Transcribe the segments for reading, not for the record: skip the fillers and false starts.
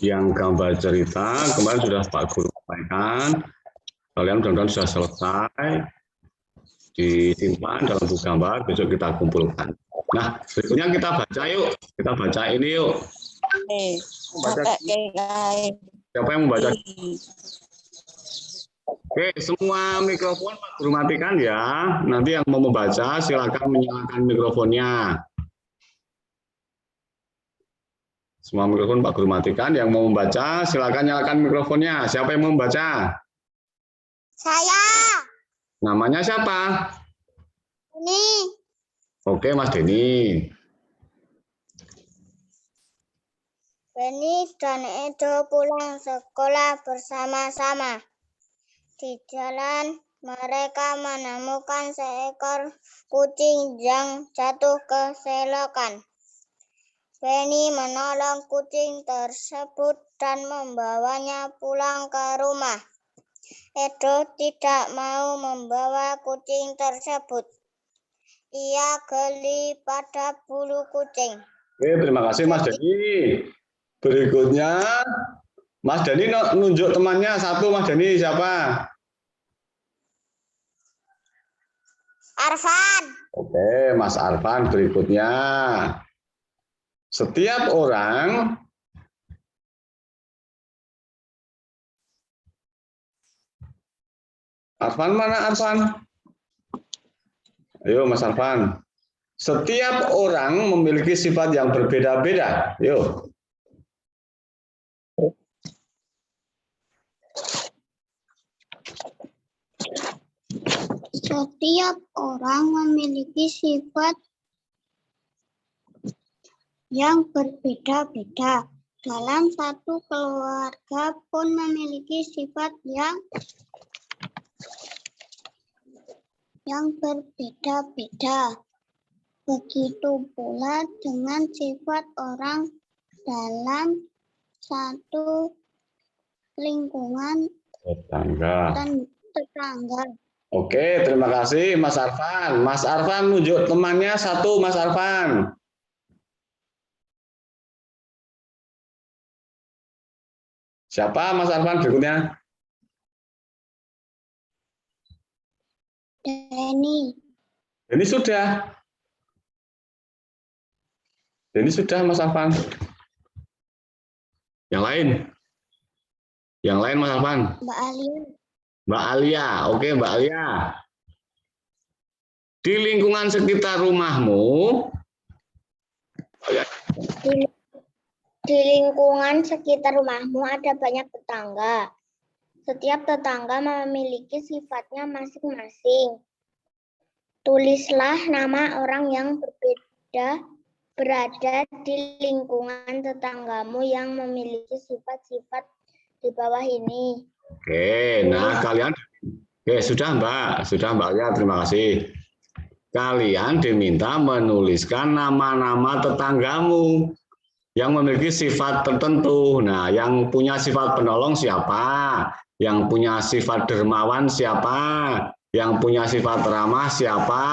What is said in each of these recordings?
Yang gambar cerita kemarin sudah Pak Guru sampaikan. Kalian mudah-mudahan sudah selesai, disimpan dalam buku gambar, besok kita kumpulkan. Nah, berikutnya kita baca yuk. Kita baca ini yuk. Baca. Siapa yang membaca? Oke, semua mikrofon Pak Guru matikan ya. Nanti yang mau membaca silakan menyalakan mikrofonnya. Semua mikrofon Pak Guru matikan. Yang mau membaca silakan nyalakan mikrofonnya. Siapa yang mau membaca? Saya. Namanya siapa? Ini. Oke, Mas Denny. Beni dan Edo pulang sekolah bersama-sama. Di jalan mereka menemukan seekor kucing yang jatuh ke selokan. Beni menolong kucing tersebut dan membawanya pulang ke rumah. Edo tidak mau membawa kucing tersebut. Ia geli pada bulu kucing. Oke, terima kasih Mas Denny. Berikutnya, Mas Denny nunjuk temannya satu. Mas Denny siapa? Arfan. Oke, Mas Arfan berikutnya. Setiap orang Arfan mana Arfan? Ayo Mas Arfan. Setiap orang memiliki sifat yang berbeda-beda. Yuk. Setiap orang memiliki sifat yang berbeda-beda. Dalam satu keluarga pun memiliki sifat yang berbeda-beda. Begitu pula dengan sifat orang dalam satu lingkungan tetangga. Oke, terima kasih Mas Arfan. Mas Arfan nunjuk temannya satu, Mas Arfan. Siapa Mas Arfan berikutnya? Denny. Denny sudah. Denny sudah Mas Arfan. Yang lain? Yang lain Mas Arfan? Mbak Alia. Mbak Alia, oke Mbak Alia. Di lingkungan sekitar rumahmu, di lingkungan sekitar rumahmu ada banyak tetangga. Setiap tetangga memiliki sifatnya masing-masing. Tulislah nama orang yang berbeda berada di lingkungan tetanggamu yang memiliki sifat-sifat di bawah ini. Oke, nah kalian, sudah Mbak Alia, terima kasih. Kalian diminta menuliskan nama-nama tetanggamu yang memiliki sifat tertentu. Nah, yang punya sifat penolong siapa? Yang punya sifat dermawan siapa? Yang punya sifat ramah siapa?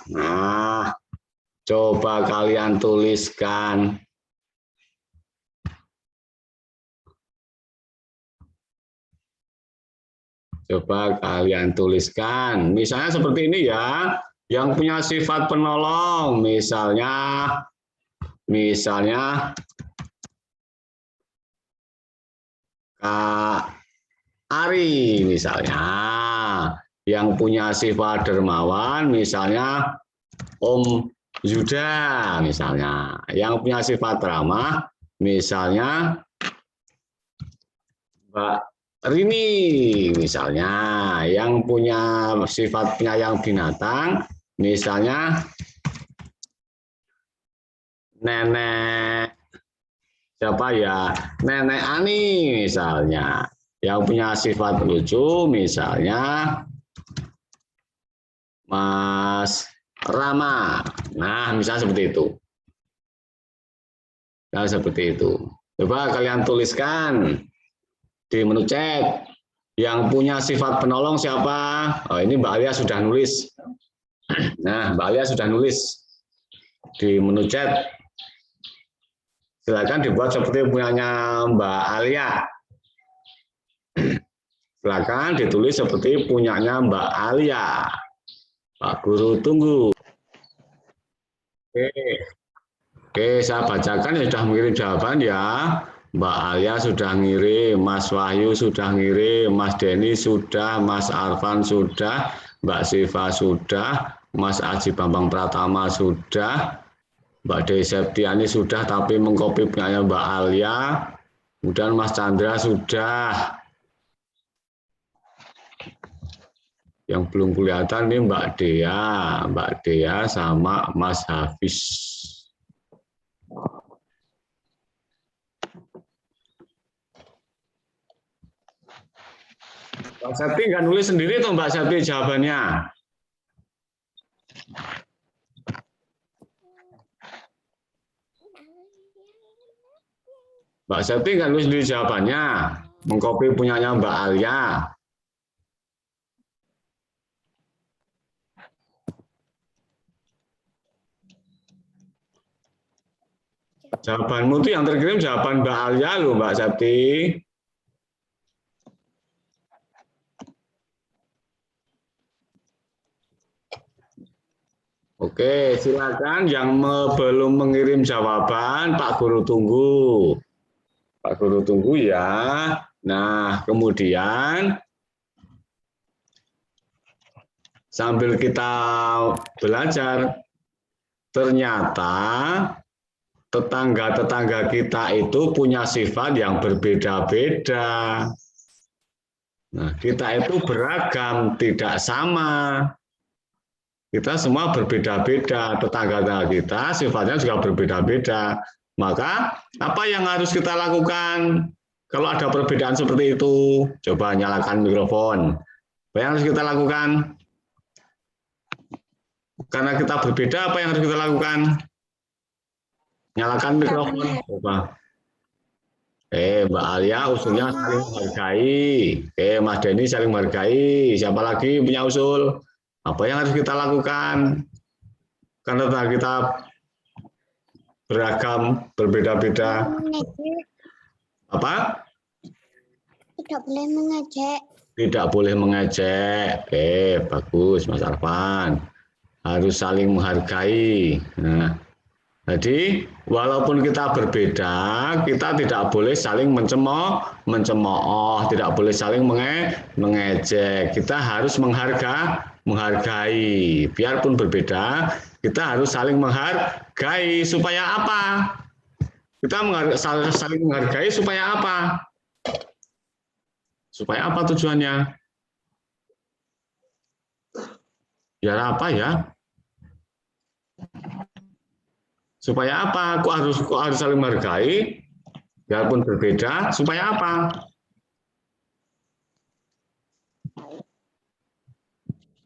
Nah, coba kalian tuliskan. Coba kalian tuliskan. Misalnya seperti ini ya, yang punya sifat penolong, misalnya Kak Ari misalnya. Yang punya sifat dermawan misalnya Om Yuda misalnya. Yang punya sifat ramah misalnya Mbak Rini misalnya. Yang punya sifat penyayang binatang misalnya Nenek siapa ya? Nenek Ani misalnya. Yang punya sifat lucu misalnya Mas Rama. Nah, misalnya seperti itu. Nah, seperti itu. Coba kalian tuliskan di menu chat. Yang punya sifat penolong siapa? Oh, ini Mbak Alia sudah nulis. Nah, Mbak Alia sudah nulis di menu chat. Silakan dibuat seperti punyanya Mbak Alia. Silakan ditulis seperti punyanya Mbak Alia. Pak Guru tunggu. Oke, saya bacakan ya, sudah mengirim jawaban ya. Mbak Alia sudah ngirim, Mas Wahyu sudah ngirim, Mas Denny sudah, Mas Arfan sudah, Mbak Siva sudah, Mas Aji Bambang Pratama sudah, Mbak Dei Septiani sudah tapi mengcopy punyanya Mbak Alia. Kemudian Mas Chandra sudah. Yang belum kelihatan nih Mbak Dea sama Mas Hafiz. Mbak Septi nggak nulis sendiri tuh Mbak Septi jawabannya. Mbak Septi nggak nulis sendiri jawabannya, mengcopy punyanya Mbak Alia. Jawabanmu tuh yang terkirim jawaban Mbak Alia loh Mbak Septi. Oke, silakan yang belum mengirim jawaban, Pak Guru tunggu. Pak Guru tunggu ya. Nah, kemudian sambil kita belajar, ternyata tetangga-tetangga kita itu punya sifat yang berbeda-beda. Nah, kita itu beragam, tidak sama. Kita semua berbeda-beda, tetangga-tetangga kita sifatnya juga berbeda-beda. Maka apa yang harus kita lakukan kalau ada perbedaan seperti itu? Coba nyalakan mikrofon. Apa yang harus kita lakukan? Karena kita berbeda, apa yang harus kita lakukan? Nyalakan mikrofon. Coba. Mbak Alia usulnya saling menghargai. Mas Denny saling menghargai. Siapa lagi punya usul? Apa yang harus kita lakukan? Karena kita beragam, berbeda-beda. Apa? Tidak boleh mengejek. Tidak boleh mengejek. Bagus Mas Arfan. Harus saling menghargai. Nah, jadi walaupun kita berbeda, kita tidak boleh saling mencemooh, tidak boleh saling mengejek. Kita harus menghargai. Biarpun berbeda, kita harus saling menghargai. Supaya apa? Kita saling menghargai supaya apa? Supaya apa tujuannya? Biar apa ya? Supaya apa? Kok harus saling menghargai? Biarpun berbeda, supaya apa?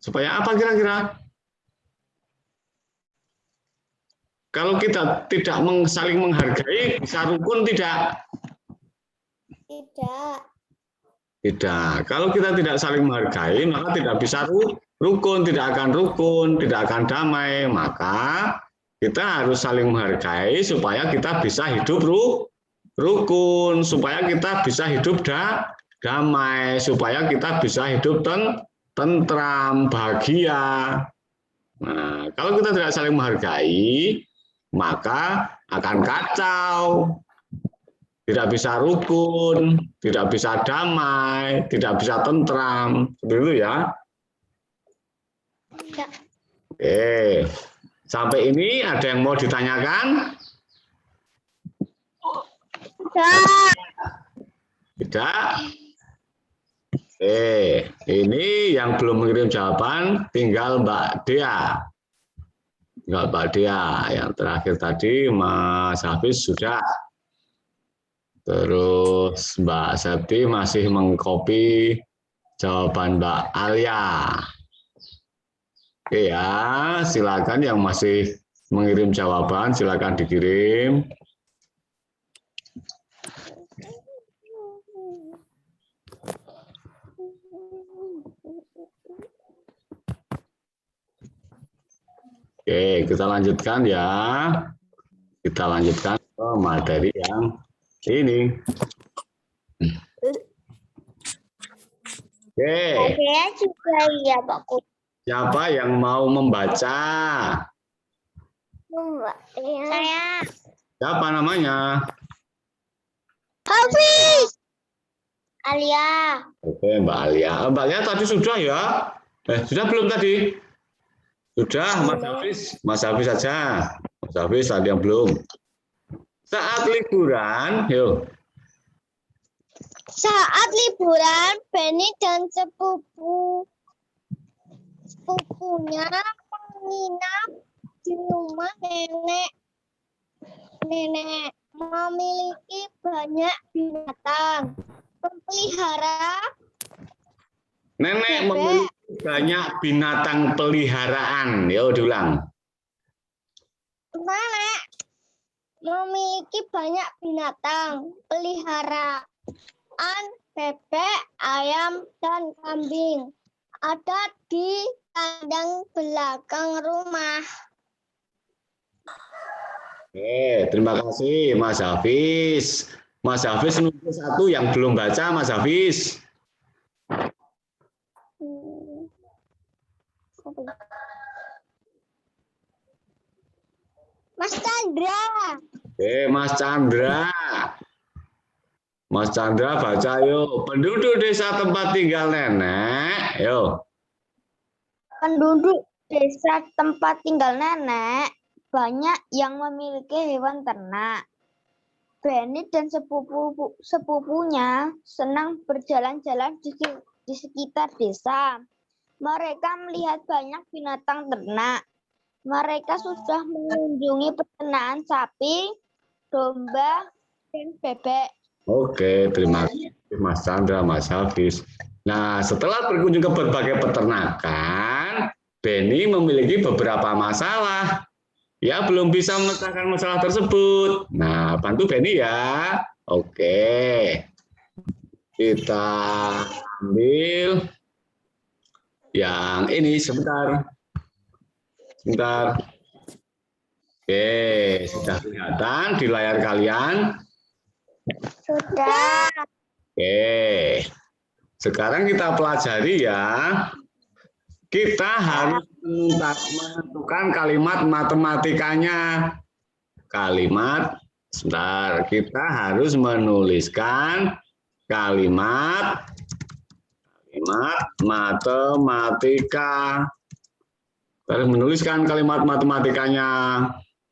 Supaya apa kira-kira? Kalau kita tidak saling menghargai, bisa rukun tidak? Tidak. Tidak. Kalau kita tidak saling menghargai, maka tidak bisa rukun, tidak akan damai. Maka kita harus saling menghargai supaya kita bisa hidup rukun, supaya kita bisa hidup damai, supaya kita bisa hidup tentram, bahagia. Nah, kalau kita tidak saling menghargai, maka akan kacau. Tidak bisa rukun, tidak bisa damai, tidak bisa tentram. Seperti itu ya. Ya. Oke. Sampai ini ada yang mau ditanyakan? Tidak. Tidak? Ini yang belum mengirim jawaban tinggal Mbak Dea. Tinggal Mbak Dea. Yang terakhir tadi Mas Hafiz sudah. Terus Mbak Septi masih mengcopy jawaban Mbak Alia. Oke ya, silakan yang masih mengirim jawaban, silakan dikirim. Oke, kita lanjutkan ya. Kita lanjutkan Oh, materi yang ini. Oke. Saya juga ya Pak Guru. Siapa yang mau membaca? Saya. Siapa namanya? Hafiz. Alia. Oke, Mbak Alia. Mbak Alia tadi sudah ya? Sudah belum tadi? Sudah, Mas Hafiz. Mas Hafiz saja. Mas Hafiz tadi yang belum. Saat liburan, yuk. Saat liburan, Benny dan sepupunya menginap di rumah nenek. Nenek memiliki banyak binatang pelihara. Nenek memiliki banyak binatang peliharaan. Yuk, diulang. Nenek memiliki banyak binatang peliharaan, bebek, ayam, dan kambing. Ada di kandang belakang rumah. Oke, terima kasih Mas Hafiz. Mas Hafiz nomor 1 yang belum baca, Mas Hafiz. Mas Chandra. Oke, Mas Chandra. Mas Chandra baca yuk. Penduduk desa tempat tinggal nenek. Yuk. Penduduk desa tempat tinggal nenek banyak yang memiliki hewan ternak. Benny dan sepupunya senang berjalan-jalan di sekitar desa. Mereka melihat banyak binatang ternak. Mereka sudah mengunjungi peternakan sapi, domba, dan bebek. Oke, terima kasih Mas Chandra, Mas Hafiz. Nah, setelah berkunjung ke berbagai peternakan, Benny memiliki beberapa masalah. Ya, belum bisa memecahkan masalah tersebut. Nah, bantu Benny ya. Oke. Kita ambil yang ini sebentar. Sebentar. Oke, sudah kelihatan di layar kalian? Sudah. Oke. Sekarang kita pelajari ya. Kita harus menentukan kalimat matematikanya. Sebentar. Kita harus menuliskan kalimat matematika. Harus menuliskan kalimat matematikanya.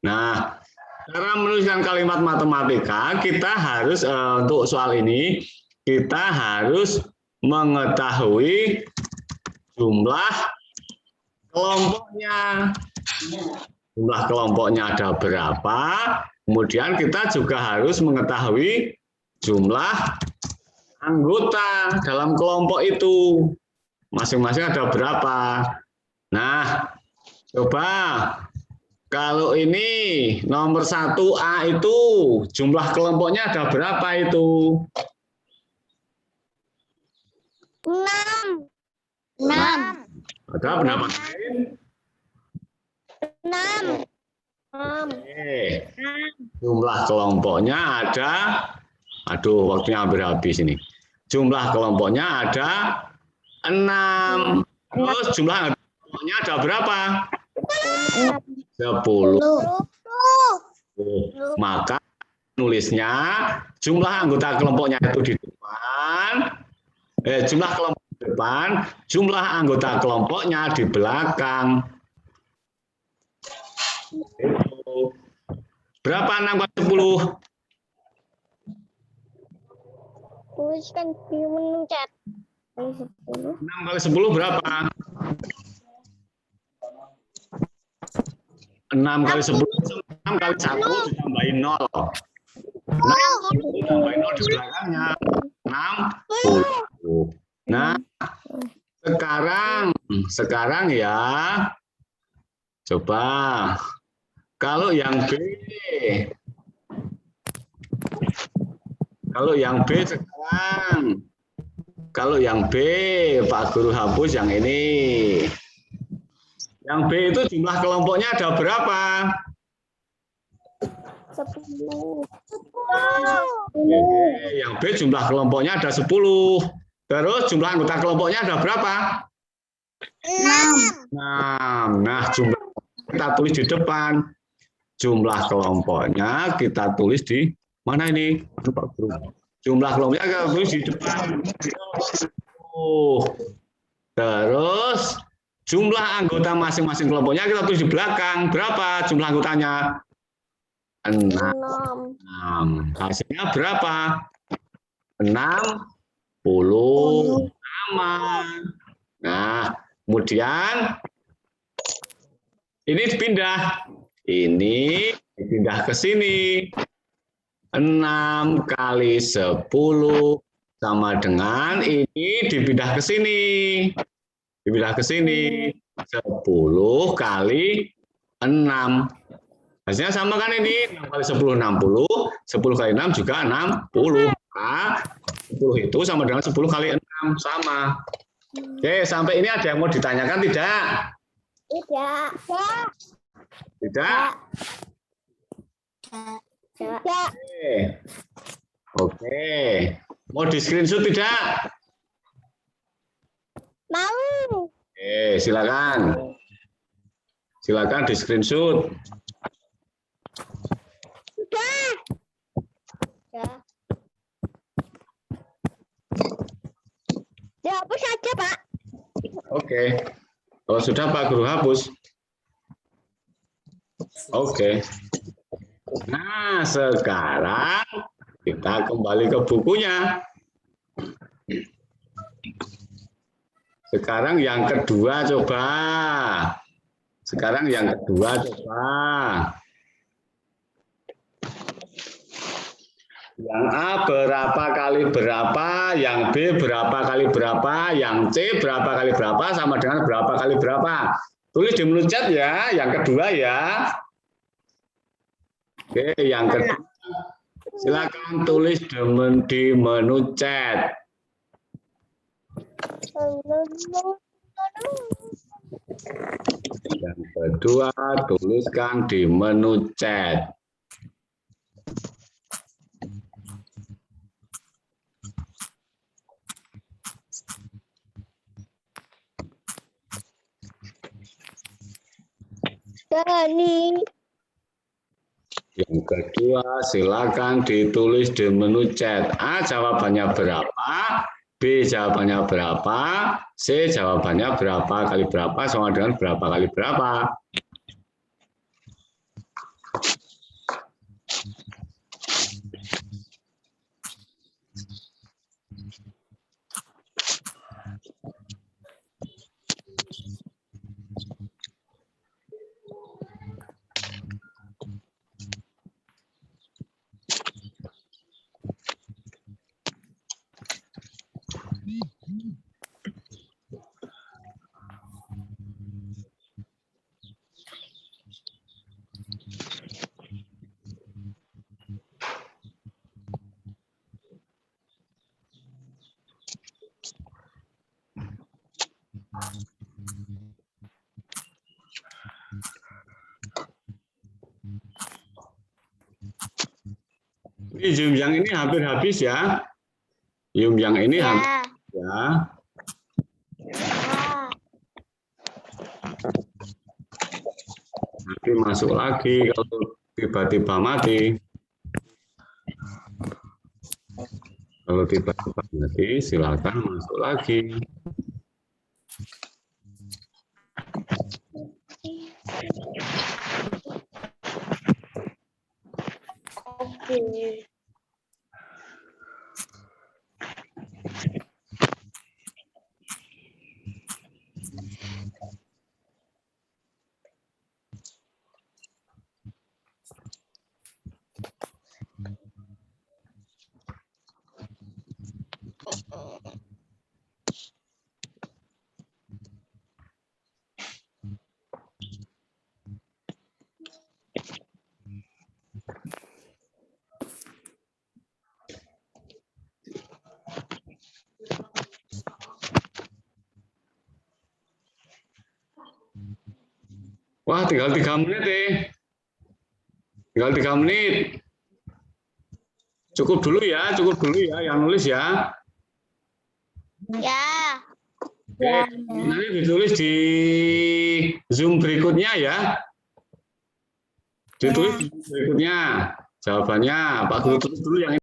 Nah, cara menuliskan kalimat matematika, kita harus untuk soal ini kita harus mengetahui jumlah kelompoknya. Jumlah kelompoknya ada berapa? Kemudian kita juga harus mengetahui jumlah anggota dalam kelompok itu. Masing-masing ada berapa? Nah, coba kalau ini nomor 1A itu jumlah kelompoknya ada berapa itu? 6. Ada pendapat lain? 6. Oke. Jumlah kelompoknya ada, aduh waktunya hampir habis ini. Jumlah kelompoknya ada 6. Terus jumlah kelompoknya ada berapa? 10. Maka nulisnya jumlah anggota kelompoknya itu di depan, jumlah kelompok di depan, jumlah anggota kelompoknya di belakang. Berapa 6 kali 10? Tuliskan di menu chat. 6 kali 10 berapa? 6 kali 10, 6 kali 1 ditambahin 0. 6 ditambahin 0 di belakangnya. 60. Nah, sekarang ya, coba kalau yang B sekarang, kalau yang B Pak Guru hapus yang ini. Yang B itu jumlah kelompoknya ada berapa? 10. Oke, yang B jumlah kelompoknya ada 10. Terus jumlah anggota kelompoknya ada berapa? 6. 6. Nah, jumlah kita tulis di depan. Jumlah kelompoknya kita tulis di mana ini? Jumlah kelompoknya kita tulis di depan. Terus jumlah anggota masing-masing kelompoknya kita tulis di belakang. Berapa jumlah anggotanya? 6. 6. Hasilnya berapa? 60. Sama. Nah, kemudian ini dipindah. Ini dipindah ke sini. 6 kali 10 sama dengan ini dipindah ke sini. Dipindah ke sini. 10 kali 6. Hasilnya sama kan ini? 6 kali 10, 60. 10 kali 6 juga 60. Nah, 10 itu sama dengan 10 kali 6. Sama. Oke, sampai ini ada yang mau ditanyakan tidak? Tidak. Tidak? Tidak. Oke. Mau di screenshot tidak? Mau. Oke, silakan. Silakan di screenshot. Sudah. Dihapus saja, Pak. Oke. Kalau sudah Pak Guru hapus. Oke. Nah, sekarang kita kembali ke bukunya. Sekarang yang kedua coba. Sekarang yang kedua coba. Yang A berapa kali berapa, yang B berapa kali berapa, yang C berapa kali berapa, sama dengan berapa kali berapa. Tulis di menu chat ya, yang kedua ya. Oke, yang kedua. Silakan tulis di menu chat. Yang kedua, tuliskan di menu chat. Dani. Yang kedua, silakan ditulis di menu chat. A jawabannya berapa, B jawabannya berapa, C jawabannya berapa kali berapa, sama dengan berapa kali berapa. Ini Zoom yang ini hampir habis ya. Zoom yang ini hampir ya. Nanti masuk lagi kalau tiba-tiba mati. Kalau tiba-tiba mati, silakan masuk lagi. Oke. Wah, tinggal 3 menit. Tinggal 3 menit. Cukup dulu ya yang nulis ya. Ya. Oke, nanti ditulis di Zoom berikutnya ya. Ditulis di Zoom berikutnya jawabannya. Pak Guru tulis dulu yang